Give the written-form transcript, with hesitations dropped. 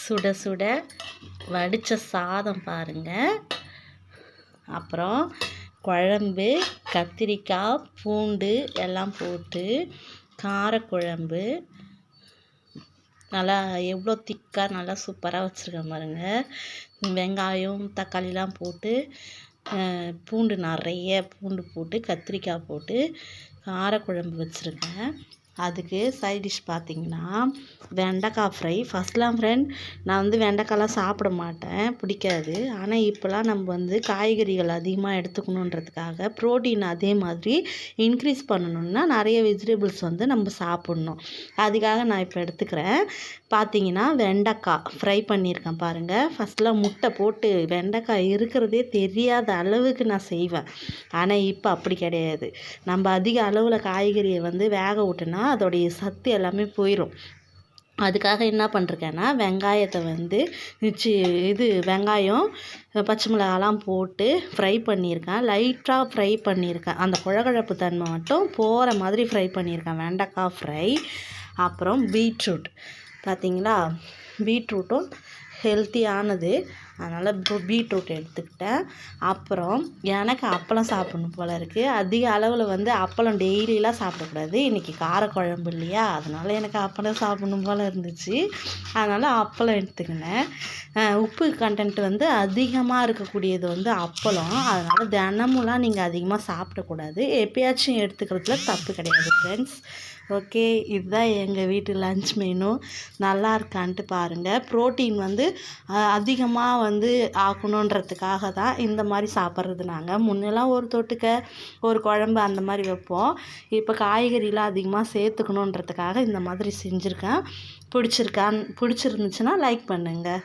சுட சுட வடித்த சாதம் பாருங்கள். அப்புறம் குழம்பு, கத்திரிக்காய், பூண்டு எல்லாம் போட்டு காரக்குழம்பு நல்லா எவ்வளோ திக்காக நல்லா சூப்பராக வச்சுருக்கேன் பாருங்கள். வெங்காயம் தக்காளிலாம் போட்டு பூண்டு நிறைய பூண்டு போட்டு கத்திரிக்காய் போட்டு காரக்குழம்பு வச்சுருக்கேன். அதுக்கு சைட் டிஷ் பார்த்திங்கன்னா வெண்டைக்காய் ஃப்ரை. ஃபஸ்ட்லாம் ஃப்ரெண்ட் நான் வந்து வெண்டைக்காய்லாம் சாப்பிட மாட்டேன், பிடிக்காது. ஆனால் இப்போலாம் நம்ம வந்து காய்கறிகள் அதிகமாக எடுத்துக்கணுன்றதுக்காக ப்ரோட்டீன் அதே மாதிரி இன்க்ரீஸ் பண்ணணுன்னா நிறைய வெஜிடபிள்ஸ் வந்து நம்ம சாப்பிட்ணும். அதுக்காக நான் இப்போ எடுத்துக்கிறேன். பார்த்திங்கன்னா வெண்டைக்காய் ஃப்ரை பண்ணியிருக்கேன் பாருங்கள். ஃபஸ்ட்லாம் முட்டை போட்டு வெண்டைக்காய் இருக்கிறதே தெரியாத அளவுக்கு நான் செய்வேன். ஆனால் இப்போ அப்படி கிடையாது. நம்ம அதிக அளவில் காய்கறியை வந்து வேக விட்டோன்னா அதோடைய சத்து எல்லாமே போயிடும். அதுக்காக என்ன பண்ணிருக்கேன்னா வெங்காயத்தை வந்து வெங்காயம் பச்சை மிளகாலாம் போட்டு ஃப்ரை பண்ணியிருக்கேன். லைட்டாக ஃப்ரை பண்ணியிருக்கேன். அந்த குழகுழப்பு தன்மை மட்டும் போகிற மாதிரி ஃப்ரை பண்ணியிருக்கேன். வெண்டைக்காய் ஃப்ரை. அப்புறம் பீட்ரூட் பார்த்திங்களா, பீட்ரூட்டும் ஹெல்த்தியானது, அதனால் பீட்ரூட் எடுத்துக்கிட்டேன். அப்புறம் எனக்கு அப்பளம் சாப்பிட்ணும் போல் இருக்குது. அதிக அளவில் வந்து அப்பளம் டெய்லியெலாம் சாப்பிடக்கூடாது. இன்றைக்கி காரக்குழம்பு இல்லையா, அதனால் எனக்கு அப்பளம் சாப்பிட்ணும் போல் இருந்துச்சு. அதனால் அப்பளம் எடுத்துக்கினேன். உப்பு கண்டென்ட் வந்து அதிகமாக இருக்கக்கூடியது வந்து அப்பளம். அதனால் தினமும்லாம் நீங்கள் அதிகமாக சாப்பிடக்கூடாது. எப்பயாச்சும் எடுத்துக்கிறதுல தப்பு கிடையாது ஃப்ரெண்ட்ஸ். ஓகே, இதுதான் எங்கள் வீட்டு லன்ச் மெனு. நல்லா இருக்கான்ட்டு பாருங்கள். ப்ரோட்டீன் வந்து அதிகமாக வந்து ஆக்கணுன்றதுக்காக தான் இந்த மாதிரி சாப்பிட்றது. நாங்கள் முன்னெல்லாம் ஒரு தொட்டுக்க ஒரு குழம்பு அந்த மாதிரி வைப்போம். இப்போ காய்கறிலாம் அதிகமாக சேர்த்துக்கணுன்றதுக்காக இந்த மாதிரி செஞ்சுருக்கேன். பிடிச்சிருந்துச்சுன்னா லைக் பண்ணுங்கள்.